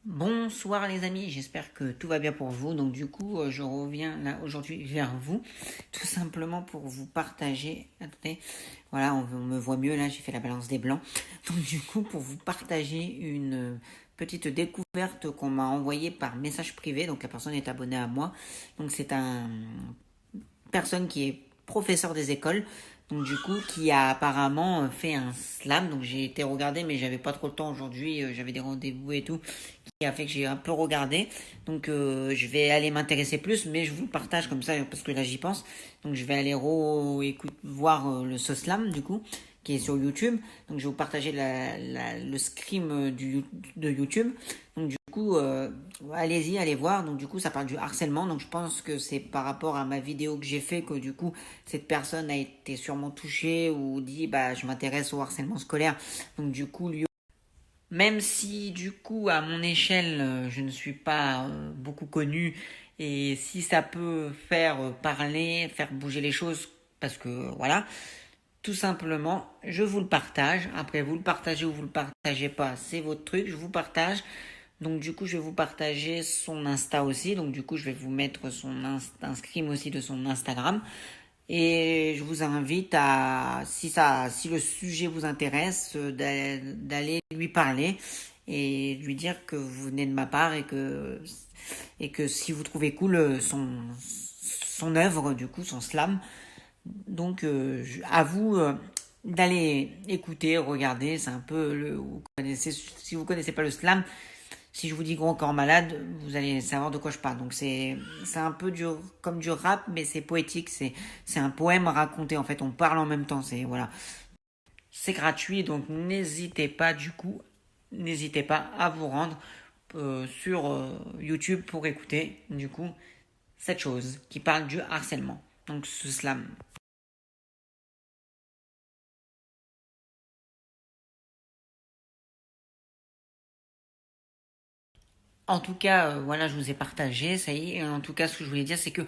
Bonsoir les amis, j'espère que tout va bien pour vous. Donc du coup, je reviens là aujourd'hui vers vous, tout simplement pour vous partager. Attendez, voilà, on me voit mieux là, j'ai fait la balance des blancs. Donc du coup, pour vous partager une petite découverte qu'on m'a envoyée par message privé. Donc la personne est abonnée à moi. Donc c'est un personne qui est professeur des écoles, donc du coup qui a apparemment fait un slam. Donc j'ai été regarder, mais j'avais pas trop le temps aujourd'hui, j'avais des rendez-vous et tout, qui a fait que j'ai un peu regardé. Donc je vais aller m'intéresser plus, mais je vous le partage comme ça parce que là j'y pense. Donc je vais aller voir ce slam du coup qui est sur YouTube. Donc je vais vous partager le scream de YouTube. Donc du coup, allez-y, allez voir. Donc du coup, ça parle du harcèlement. Donc je pense que c'est par rapport à ma vidéo que j'ai fait que du coup, cette personne a été sûrement touchée ou dit, bah, je m'intéresse au harcèlement scolaire. Donc du coup, même si du coup, à mon échelle, je ne suis pas beaucoup connu, et si ça peut faire parler, faire bouger les choses, parce que voilà, tout simplement, je vous le partage. Après, vous le partagez ou vous le partagez pas, c'est votre truc. Je vous partage. Donc du coup, je vais vous partager son Insta aussi. Donc du coup, je vais vous mettre un screen aussi de son Instagram. Et je vous invite si le sujet vous intéresse, d'aller lui parler et lui dire que vous venez de ma part et que si vous trouvez cool son œuvre, du coup, son slam. Donc, à vous d'aller écouter, regarder. C'est un peu vous connaissez, si vous connaissez pas le slam, si je vous dis Gros Corps Malade, vous allez savoir de quoi je parle. Donc c'est un peu comme du rap, mais c'est poétique. C'est un poème raconté. En fait, on parle en même temps. C'est gratuit, donc n'hésitez pas à vous rendre sur YouTube pour écouter du coup cette chose qui parle du harcèlement. Donc ce slam. En tout cas, voilà, je vous ai partagé, ça y est. En tout cas, ce que je voulais dire, c'est que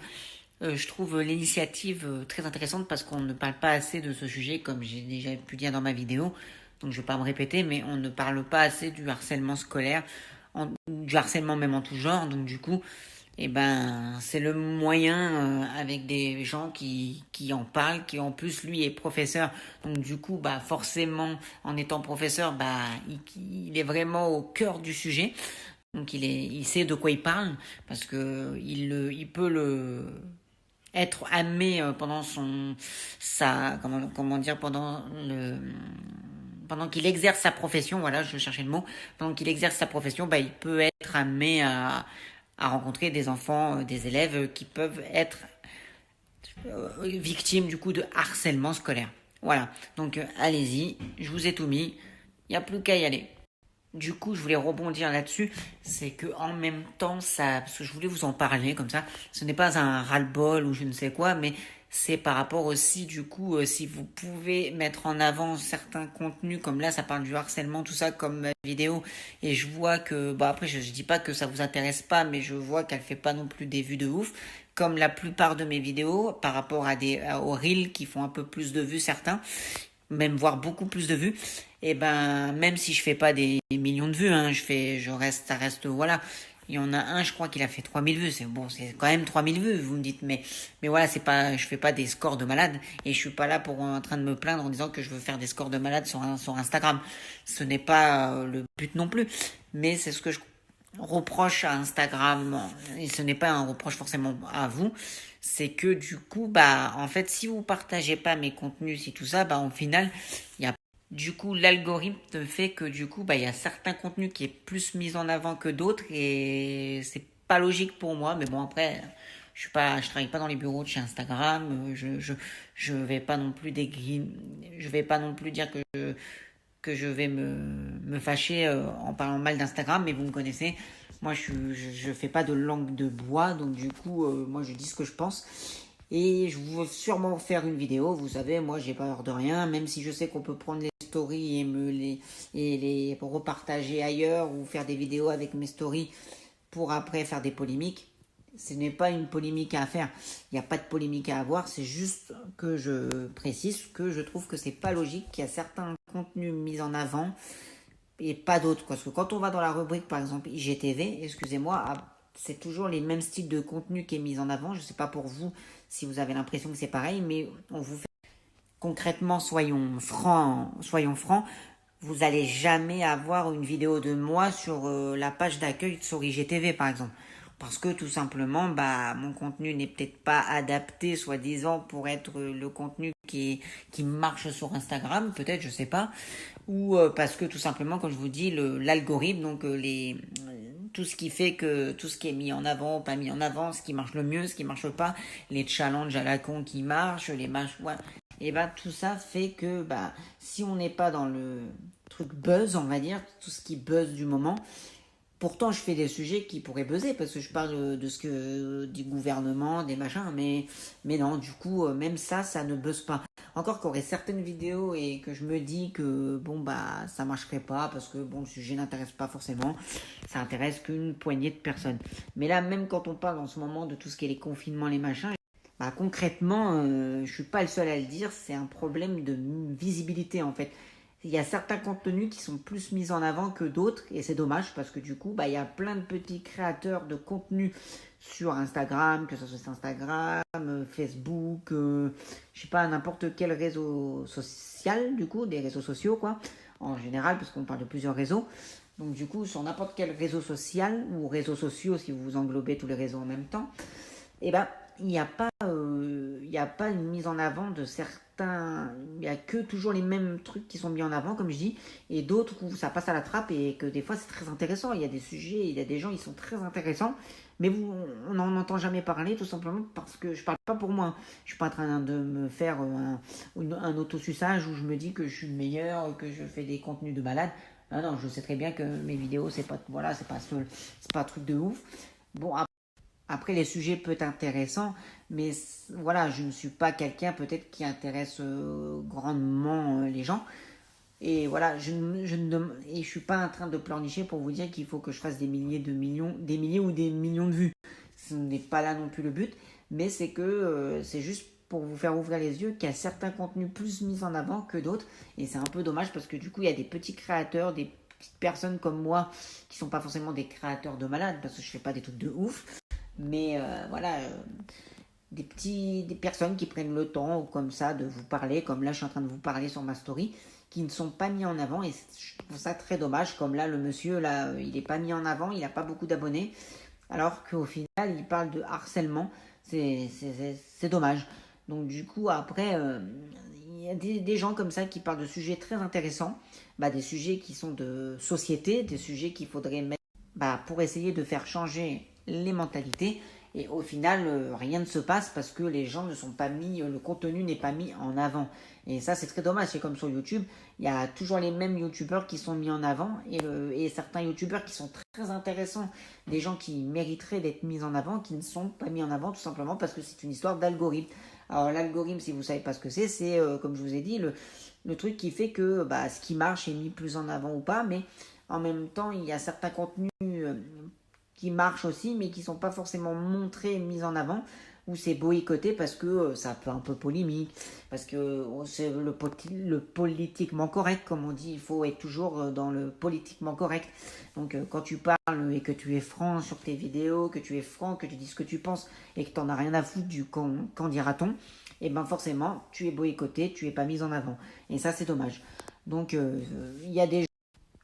je trouve l'initiative très intéressante parce qu'on ne parle pas assez de ce sujet, comme j'ai déjà pu dire dans ma vidéo. Donc je ne vais pas me répéter, mais on ne parle pas assez du harcèlement scolaire, du harcèlement même en tout genre. Donc du coup, eh ben, c'est le moyen avec des gens qui en parlent, qui en plus lui est professeur. Donc du coup, bah forcément, en étant professeur, bah il est vraiment au cœur du sujet. Donc il sait de quoi il parle parce que il peut être amené pendant comment dire, pendant qu'il exerce sa profession, voilà, je cherchais le mot, pendant qu'il exerce sa profession, bah, il peut être amené à rencontrer des enfants, des élèves qui peuvent être victimes du coup de harcèlement scolaire. Voilà, donc allez-y, je vous ai tout mis, il n'y a plus qu'à y aller. Du coup, je voulais rebondir là-dessus, c'est que en même temps, parce que je voulais vous en parler comme ça, ce n'est pas un ras-le-bol ou je ne sais quoi, mais c'est par rapport aussi, du coup, si vous pouvez mettre en avant certains contenus, comme là, ça parle du harcèlement, tout ça, comme ma vidéo, et je vois que, bah après, je dis pas que ça vous intéresse pas, mais je vois qu'elle fait pas non plus des vues de ouf, comme la plupart de mes vidéos, par rapport aux reels qui font un peu plus de vues certains, même voire beaucoup plus de vues, et ben même si je fais pas des millions de vues, hein, ça reste, voilà. Il y en a un, je crois qu'il a fait 3000 vues. C'est bon, c'est quand même 3000 vues, vous me dites, mais voilà, je fais pas des scores de malade et je suis pas là pour en train de me plaindre en disant que je veux faire des scores de malade sur Instagram. Ce n'est pas le but non plus, mais c'est ce que je reproche à Instagram, et ce n'est pas un reproche forcément à vous, c'est que du coup, bah, en fait, si vous partagez pas mes contenus, si tout ça, bah, au final, il y a du coup, l'algorithme fait que du coup, bah, il y a certains contenus qui est plus mis en avant que d'autres et c'est pas logique pour moi. Mais bon, après, je travaille pas dans les bureaux de chez Instagram. Je vais pas non plus je vais pas non plus dire que je vais me fâcher en parlant mal d'Instagram. Mais vous me connaissez, moi, je fais pas de langue de bois, donc du coup, moi, je dis ce que je pense. Et je vais sûrement faire une vidéo, vous savez, moi j'ai peur de rien, même si je sais qu'on peut prendre les stories et les repartager ailleurs ou faire des vidéos avec mes stories pour après faire des polémiques. Ce n'est pas une polémique à faire, il n'y a pas de polémique à avoir, c'est juste que je précise que je trouve que c'est pas logique qu'il y a certains contenus mis en avant et pas d'autres. Parce que quand on va dans la rubrique, par exemple, IGTV, excusez-moi, c'est toujours les mêmes styles de contenu qui est mis en avant. Je ne sais pas pour vous si vous avez l'impression que c'est pareil, mais on vous fait concrètement, soyons francs, vous allez jamais avoir une vidéo de moi sur la page d'accueil sur IGTV par exemple. Parce que tout simplement, bah, mon contenu n'est peut-être pas adapté, soi-disant, pour être le contenu qui marche sur Instagram, peut-être, je sais pas. Ou parce que tout simplement, comme je vous dis, l'algorithme, donc tout ce qui fait que tout ce qui est mis en avant, pas mis en avant, ce qui marche le mieux, ce qui marche pas, les challenges à la con qui marchent, les matchs, ouais. Et ben tout ça fait que bah si on n'est pas dans le truc buzz, on va dire, tout ce qui buzz du moment. Pourtant, je fais des sujets qui pourraient buzzer parce que je parle de ce que du gouvernement, des machins, mais non, du coup, même ça ne buzz pas. Encore qu'il y aurait certaines vidéos et que je me dis que bon bah ça marcherait pas parce que bon le sujet n'intéresse pas forcément, ça intéresse qu'une poignée de personnes. Mais là, même quand on parle en ce moment de tout ce qui est les confinements, les machins, bah concrètement, je suis pas le seul à le dire, c'est un problème de visibilité en fait. Il y a certains contenus qui sont plus mis en avant que d'autres et c'est dommage parce que du coup, bah, il y a plein de petits créateurs de contenu sur Instagram, que ce soit Instagram, Facebook, je sais pas, n'importe quel réseau social, du coup, des réseaux sociaux, quoi, en général, parce qu'on parle de plusieurs réseaux. Donc, du coup, sur n'importe quel réseau social ou réseaux sociaux, si vous englobez tous les réseaux en même temps, et ben il n'y a pas une mise en avant de certains, il n'y a que toujours les mêmes trucs qui sont mis en avant comme je dis, et d'autres où ça passe à la trappe et que des fois c'est très intéressant. Il y a des sujets, il y a des gens, ils sont très intéressants, mais on n'en entend jamais parler tout simplement parce que je parle pas pour moi. Je suis pas en train de me faire un autosuçage où je me dis que je suis le meilleur, que je fais des contenus de malade. Non, non, je sais très bien que mes vidéos c'est pas, voilà, c'est pas un truc de ouf. Bon, après, les sujets peuvent être intéressants, mais voilà, je ne suis pas quelqu'un peut-être qui intéresse grandement les gens. Et voilà, et je suis pas en train de pleurnicher pour vous dire qu'il faut que je fasse des milliers de millions, des milliers ou des millions de vues. Ce n'est pas là non plus le but, mais c'est que c'est juste pour vous faire ouvrir les yeux qu'il y a certains contenus plus mis en avant que d'autres. Et c'est un peu dommage parce que du coup, il y a des petits créateurs, des petites personnes comme moi qui sont pas forcément des créateurs de malades parce que je fais pas des trucs de ouf, mais voilà, des personnes qui prennent le temps comme ça de vous parler, comme là je suis en train de vous parler sur ma story, qui ne sont pas mis en avant et je trouve ça très dommage. Comme là le monsieur là, il n'est pas mis en avant, il n'a pas beaucoup d'abonnés, alors qu'au final il parle de harcèlement. C'est dommage. Donc du coup après, il y a des gens comme ça qui parlent de sujets très intéressants, bah, des sujets qui sont de société, des sujets qu'il faudrait mettre bah, pour essayer de faire changer les mentalités. Et au final, rien ne se passe parce que les gens ne sont pas mis, le contenu n'est pas mis en avant. Et ça, c'est très dommage. C'est comme sur YouTube, il y a toujours les mêmes YouTubeurs qui sont mis en avant et certains YouTubeurs qui sont très intéressants, des gens qui mériteraient d'être mis en avant, qui ne sont pas mis en avant tout simplement parce que c'est une histoire d'algorithme. Alors l'algorithme, si vous ne savez pas ce que c'est comme je vous ai dit, le truc qui fait que bah, ce qui marche est mis plus en avant ou pas, mais en même temps, il y a certains contenus qui marchent aussi, mais qui ne sont pas forcément montrés, mis en avant, ou c'est boycotté parce que ça fait un peu polémique, parce que c'est le politiquement correct, comme on dit, il faut être toujours dans le politiquement correct. Donc quand tu parles et que tu es franc sur tes vidéos, que tu es franc, que tu dis ce que tu penses et que tu n'en as rien à foutre du quand dira-t-on, et ben forcément tu es boycotté, tu es pas mis en avant. Et ça c'est dommage. Donc il y a des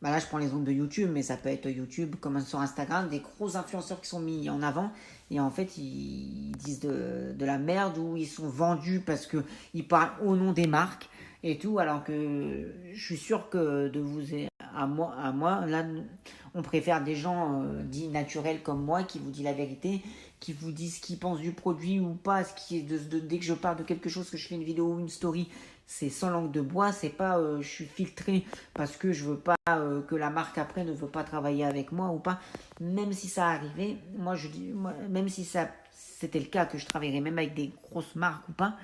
bah là, je prends l'exemple de YouTube, mais ça peut être YouTube comme sur Instagram, des gros influenceurs qui sont mis en avant et en fait ils disent de la merde ou ils sont vendus parce qu'ils parlent au nom des marques et tout, alors que je suis sûr que de vous et à moi, là, on préfère des gens dits naturels comme moi qui vous disent la vérité, qui vous disent ce qu'ils pensent du produit ou pas, ce qui est dès que je parle de quelque chose, que je fais une vidéo ou une story, c'est sans langue de bois, c'est pas je suis filtré parce que je veux pas que la marque après ne veut pas travailler avec moi ou pas. Même si ça arrivait, même si ça c'était le cas que je travaillerais même avec des grosses marques ou pas,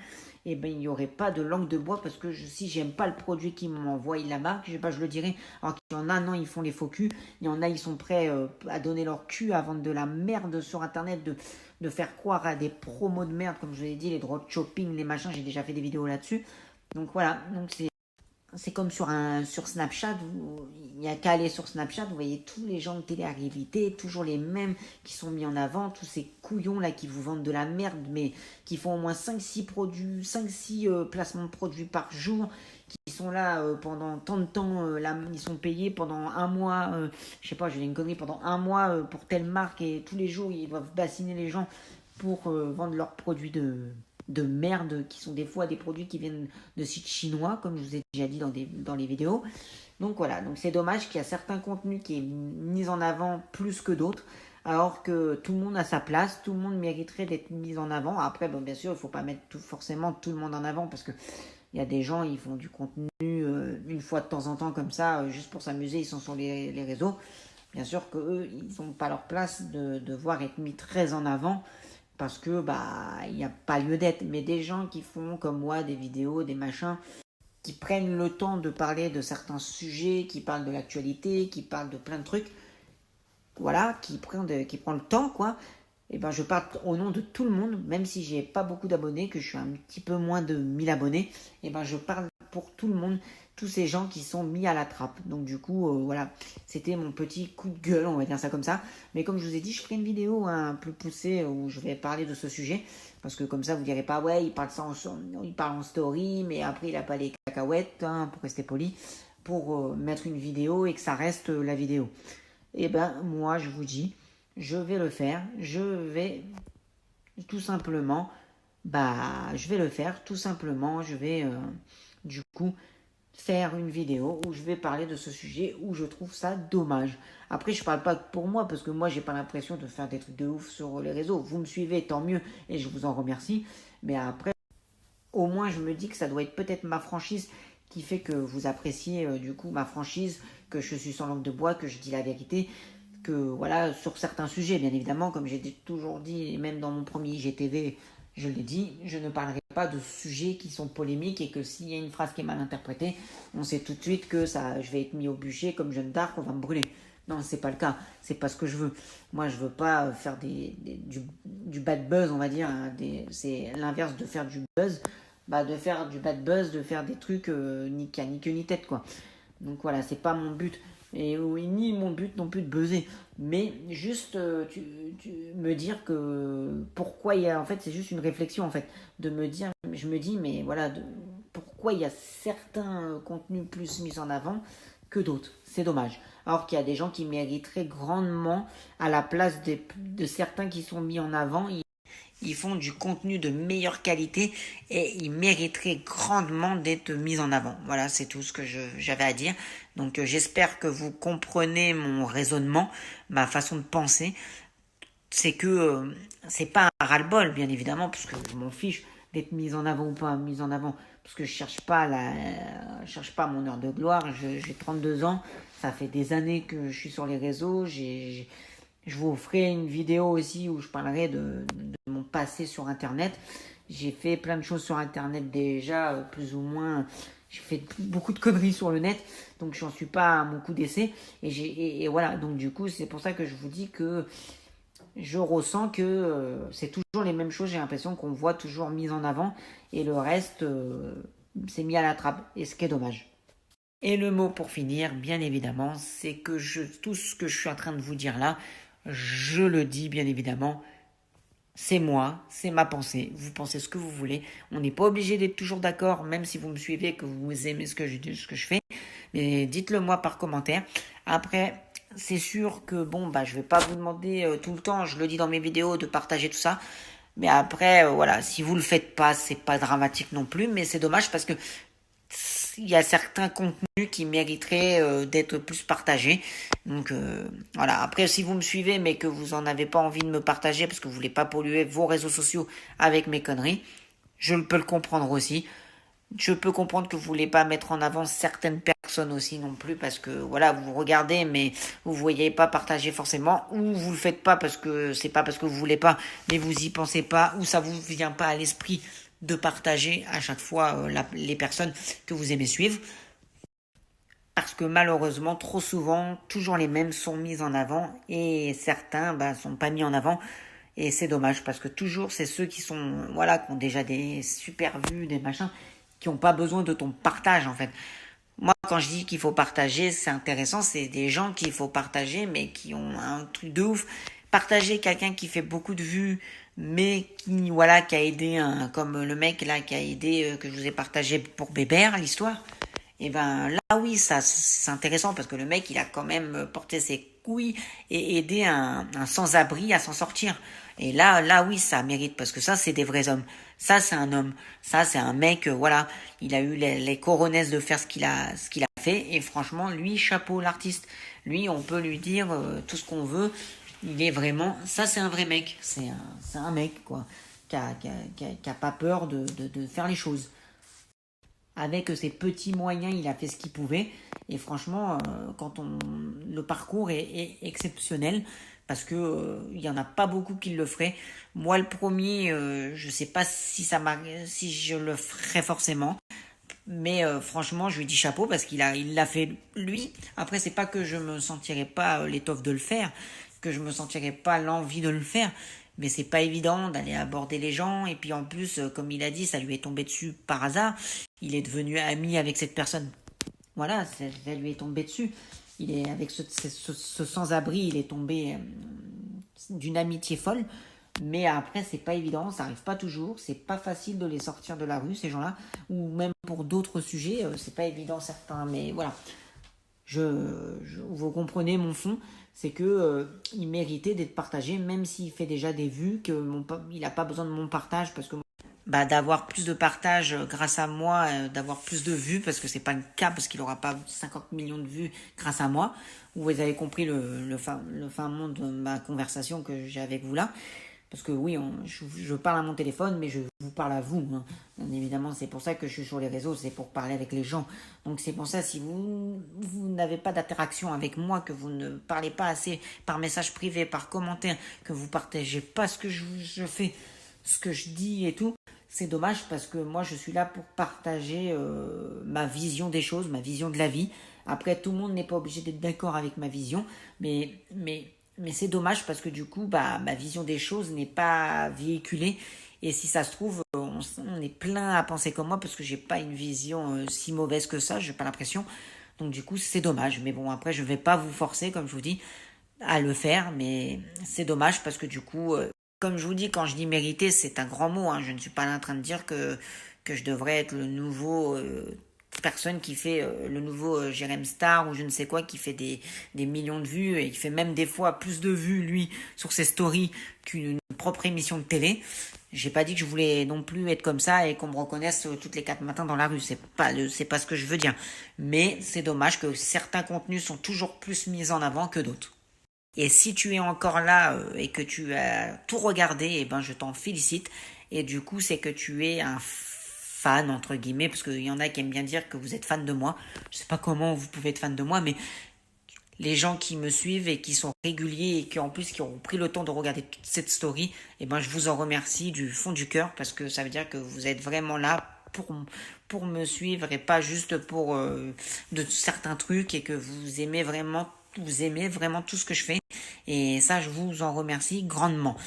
et ben il n'y aurait pas de langue de bois parce que si j'aime pas le produit qu'ils m'envoient la marque, je le dirais. Alors qu'il y en a, non, ils font les faux culs, il y en a, ils sont prêts à donner leur cul à vendre de la merde sur internet, de faire croire à des promos de merde, comme je l'ai dit, les drop shopping, les machins, j'ai déjà fait des vidéos là-dessus. Donc voilà, donc c'est comme sur Snapchat, il n'y a qu'à aller sur Snapchat, vous voyez tous les gens de télé-réalité, toujours les mêmes qui sont mis en avant, tous ces couillons là qui vous vendent de la merde, mais qui font au moins 5-6 produits, 5-6 placements de produits par jour, qui sont là pendant tant de temps, là, ils sont payés pendant un mois, je sais pas, je vais une connerie, pendant un mois pour telle marque, et tous les jours ils doivent bassiner les gens pour vendre leurs produits de merde, qui sont des fois des produits qui viennent de sites chinois, comme je vous ai déjà dit dans les vidéos. Donc voilà, donc c'est dommage qu'il y a certains contenus qui est mis en avant plus que d'autres, alors que tout le monde a sa place, tout le monde mériterait d'être mis en avant. Après, bon, bien sûr, il ne faut pas mettre forcément tout le monde en avant, parce que il y a des gens, ils font du contenu une fois de temps en temps comme ça, juste pour s'amuser, ils sont sur les réseaux. Bien sûr qu'eux, ils n'ont pas leur place de devoir être mis très en avant, parce que il n'y a pas lieu d'être. Mais des gens qui font comme moi des vidéos, des machins, qui prennent le temps de parler de certains sujets, qui parlent de l'actualité, qui parlent de plein de trucs, voilà, qui prend le temps, quoi. Et ben je parle au nom de tout le monde, même si j'ai pas beaucoup d'abonnés, que je suis un petit peu moins de 1000 abonnés, et ben je parle pour tout le monde, tous ces gens qui sont mis à la trappe. Donc du coup, voilà, c'était mon petit coup de gueule, on va dire ça comme ça. Mais comme je vous ai dit, je ferai une vidéo un peu poussée où je vais parler de ce sujet, parce que comme ça, vous direz pas, ouais, il parle en story, mais après il a pas les cacahuètes, hein, pour rester poli, pour mettre une vidéo et que ça reste la vidéo. Et ben moi, je vous dis, je vais le faire, je vais tout simplement, je vais le faire, tout simplement, je vais du coup faire une vidéo où je vais parler de ce sujet où je trouve ça dommage. Après, je parle pas pour moi, parce que moi, j'ai pas l'impression de faire des trucs de ouf sur les réseaux. Vous me suivez, tant mieux, et je vous en remercie. Mais après, au moins, je me dis que ça doit être peut-être ma franchise qui fait que vous appréciez du coup ma franchise, que je suis sans langue de bois, que je dis la vérité, que voilà, sur certains sujets, bien évidemment, comme j'ai toujours dit, même dans mon premier IGTV, je l'ai dit, je ne parlerai pas de sujets qui sont polémiques, et que s'il y a une phrase qui est mal interprétée, on sait tout de suite que je vais être mis au bûcher comme Jeanne d'Arc, on va me brûler. Non, c'est pas le cas, c'est pas ce que je veux. Moi, je veux pas faire du bad buzz, on va dire, hein, c'est l'inverse de faire du buzz, de faire du bad buzz, de faire des trucs ni queue ni tête, quoi. Donc voilà, c'est pas mon but. Et oui, ni mon but non plus de buzzer. Mais juste me dire que pourquoi il y a. En fait, c'est juste une réflexion, en fait. De me dire, je me dis, mais voilà, pourquoi il y a certains contenus plus mis en avant que d'autres. C'est dommage. Alors qu'il y a des gens qui mériteraient grandement à la place de certains qui sont mis en avant. Ils font du contenu de meilleure qualité et ils mériteraient grandement d'être mis en avant. Voilà, c'est tout ce que j'avais à dire. Donc j'espère que vous comprenez mon raisonnement, ma façon de penser. C'est que c'est pas un ras-le-bol, bien évidemment, parce que je m'en fiche d'être mis en avant ou pas mis en avant, parce que je cherche pas mon heure de gloire. J'ai 32 ans, ça fait des années que je suis sur les réseaux. Je vous ferai une vidéo aussi où je parlerai de mon passé sur Internet. J'ai fait plein de choses sur Internet déjà, plus ou moins. J'ai fait beaucoup de conneries sur le net, donc j'en suis pas à mon coup d'essai. Et voilà, donc du coup, c'est pour ça que je vous dis que je ressens que c'est toujours les mêmes choses. J'ai l'impression qu'on voit toujours mis en avant, et le reste, c'est mis à la trappe, et ce qui est dommage. Et le mot pour finir, bien évidemment, c'est que tout ce que je suis en train de vous dire là, je le dis bien évidemment, c'est moi, c'est ma pensée. Vous pensez ce que vous voulez. On n'est pas obligé d'être toujours d'accord, même si vous me suivez, que vous aimez ce que je fais. Mais dites-le moi par commentaire. Après, c'est sûr que je vais pas vous demander tout le temps, je le dis dans mes vidéos, de partager tout ça. Mais après, voilà, si vous le faites pas, c'est pas dramatique non plus. Mais c'est dommage, parce que il y a certains contenus qui mériteraient d'être plus partagés. Donc voilà. Après, si vous me suivez mais que vous en avez pas envie de me partager parce que vous voulez pas polluer vos réseaux sociaux avec mes conneries, je peux le comprendre aussi. Je peux comprendre que vous voulez pas mettre en avant certaines personnes aussi non plus, parce que voilà, vous regardez mais vous voyez pas partager forcément, ou vous le faites pas parce que c'est pas parce que vous voulez pas, mais vous y pensez pas, ou ça vous vient pas à l'esprit de partager à chaque fois les personnes que vous aimez suivre. Parce que malheureusement, trop souvent, toujours les mêmes sont mis en avant, et certains sont pas mis en avant. Et c'est dommage, parce que toujours c'est ceux qui sont, voilà, qui ont déjà des super vues, des machins, qui n'ont pas besoin de ton partage en fait. Moi, quand je dis qu'il faut partager, c'est intéressant, c'est des gens qu'il faut partager, mais qui ont un truc de ouf. Partager quelqu'un qui fait beaucoup de vues, mais qui, voilà, qui a aidé comme le mec là, qui a aidé, que je vous ai partagé pour Bébert, l'histoire. Et ben là, oui, ça, c'est intéressant parce que le mec, il a quand même porté ses couilles et aidé un sans-abri à s'en sortir. Et là, oui, ça mérite parce que ça, c'est des vrais hommes. Ça, c'est un homme. Ça, c'est un mec, voilà, il a eu les coronesses de faire ce qu'il a fait. Et franchement, lui, chapeau, l'artiste. Lui, on peut lui dire tout ce qu'on veut. Il est vraiment, ça, c'est un vrai mec. C'est un mec, quoi, qui a pas peur de faire les choses. Avec ses petits moyens, il a fait ce qu'il pouvait. Et franchement, le parcours est exceptionnel parce que il y en a pas beaucoup qui le feraient. Moi, le premier, je sais pas si je le ferais forcément. Mais franchement, je lui dis chapeau parce il l'a fait lui. Après, c'est pas que je me sentirais pas l'étoffe de le faire, que je me sentirais pas l'envie de le faire. Mais c'est pas évident d'aller aborder les gens. Et puis en plus, comme il a dit, ça lui est tombé dessus par hasard. Il est devenu ami avec cette personne. Voilà, ça lui est tombé dessus. Il est avec ce sans-abri, il est tombé d'une amitié folle. Mais après, c'est pas évident, ça arrive pas toujours. C'est pas facile de les sortir de la rue, ces gens-là. Ou même pour d'autres sujets, c'est pas évident certains. Mais voilà, vous comprenez mon fond, c'est que il méritait d'être partagé, même s'il fait déjà des vues, il n'a pas besoin de mon partage parce que bah, d'avoir plus de partage grâce à moi, d'avoir plus de vues, parce que c'est pas le cas, parce qu'il aura pas 50 millions de vues grâce à moi. Vous avez compris le fin mot de ma conversation que j'ai avec vous là. Parce que oui, je parle à mon téléphone, mais je vous parle à vous, hein. Bien évidemment, c'est pour ça que je suis sur les réseaux, c'est pour parler avec les gens. Donc c'est pour ça, si vous n'avez pas d'interaction avec moi, que vous ne parlez pas assez par message privé, par commentaire, que vous partagez pas ce que je fais, ce que je dis et tout, c'est dommage parce que moi, je suis là pour partager ma vision des choses, ma vision de la vie. Après, tout le monde n'est pas obligé d'être d'accord avec ma vision, mais c'est dommage parce que du coup, bah, ma vision des choses n'est pas véhiculée. Et si ça se trouve, on est plein à penser comme moi parce que j'ai pas une vision si mauvaise que ça, j'ai pas l'impression. Donc du coup, c'est dommage. Mais bon, après, je vais pas vous forcer, comme je vous dis, à le faire. Mais c'est dommage parce que du coup, comme je vous dis, quand je dis mériter, c'est un grand mot, hein. Je ne suis pas là en train de dire que je devrais être le nouveau personne qui fait le nouveau Jérém Star ou je ne sais quoi, qui fait des millions de vues et qui fait même des fois plus de vues, lui, sur ses stories qu'une propre émission de télé. J'ai pas dit que je voulais non plus être comme ça et qu'on me reconnaisse toutes les 4 matins dans la rue. C'est pas ce que je veux dire. Mais c'est dommage que certains contenus sont toujours plus mis en avant que d'autres. Et si tu es encore là et que tu as tout regardé, eh ben je t'en félicite. Et du coup, c'est que tu es un fan entre guillemets, parce qu'il y en a qui aiment bien dire que vous êtes fan de moi. Je sais pas comment vous pouvez être fan de moi, mais les gens qui me suivent et qui sont réguliers et qui en plus qui ont pris le temps de regarder toute cette story, eh ben je vous en remercie du fond du cœur parce que ça veut dire que vous êtes vraiment là pour me suivre et pas juste pour de certains trucs et que vous aimez vraiment tout ce que je fais. Et ça, je vous en remercie grandement.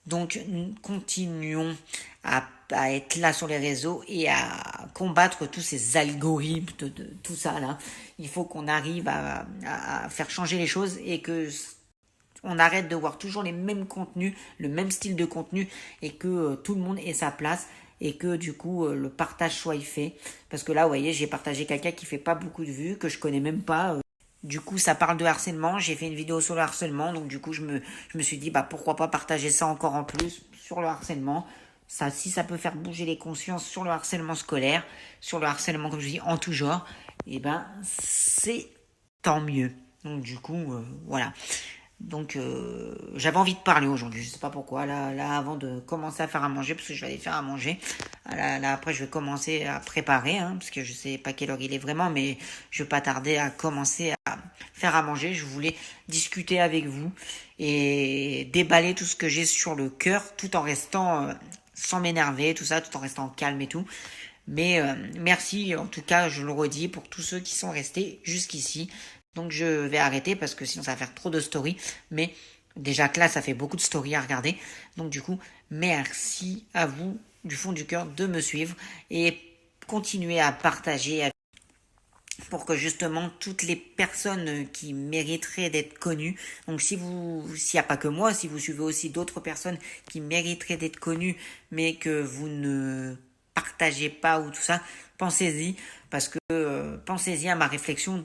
Donc, nous continuons à être là sur les réseaux et à combattre tous ces algorithmes, de tout ça là. Il faut qu'on arrive à faire changer les choses et que on arrête de voir toujours les mêmes contenus, le même style de contenu et que tout le monde ait sa place et que du coup le partage soit fait. Parce que là, vous voyez, j'ai partagé quelqu'un qui fait pas beaucoup de vues, que je connais même pas. Du coup, ça parle de harcèlement. J'ai fait une vidéo sur le harcèlement. Donc, du coup, je me suis dit, bah, pourquoi pas partager ça encore en plus sur le harcèlement. Ça, si ça peut faire bouger les consciences sur le harcèlement scolaire, sur le harcèlement, comme je dis, en tout genre, eh ben, c'est tant mieux. Donc, du coup, voilà. Donc j'avais envie de parler aujourd'hui, je sais pas pourquoi. Là, avant de commencer à faire à manger, parce que je vais aller faire à manger. Là, après je vais commencer à préparer, hein, parce que je sais pas quelle heure il est vraiment, mais je vais pas tarder à commencer à faire à manger. Je voulais discuter avec vous et déballer tout ce que j'ai sur le cœur, tout en restant sans m'énerver, tout ça, tout en restant calme et tout. Mais merci, en tout cas, je le redis, pour tous ceux qui sont restés jusqu'ici. Donc je vais arrêter parce que sinon ça va faire trop de stories. Mais déjà que là, ça fait beaucoup de stories à regarder. Donc du coup, merci à vous du fond du cœur de me suivre et continuer à partager pour que justement toutes les personnes qui mériteraient d'être connues, donc s'il n'y a pas que moi, si vous suivez aussi d'autres personnes qui mériteraient d'être connues, mais que vous ne partagez pas ou tout ça, pensez-y, parce que pensez-y à ma réflexion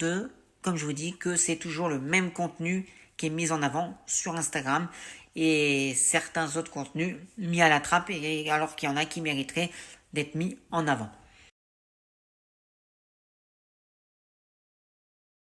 comme je vous dis, que c'est toujours le même contenu qui est mis en avant sur Instagram et certains autres contenus mis à la trappe, et alors qu'il y en a qui mériteraient d'être mis en avant.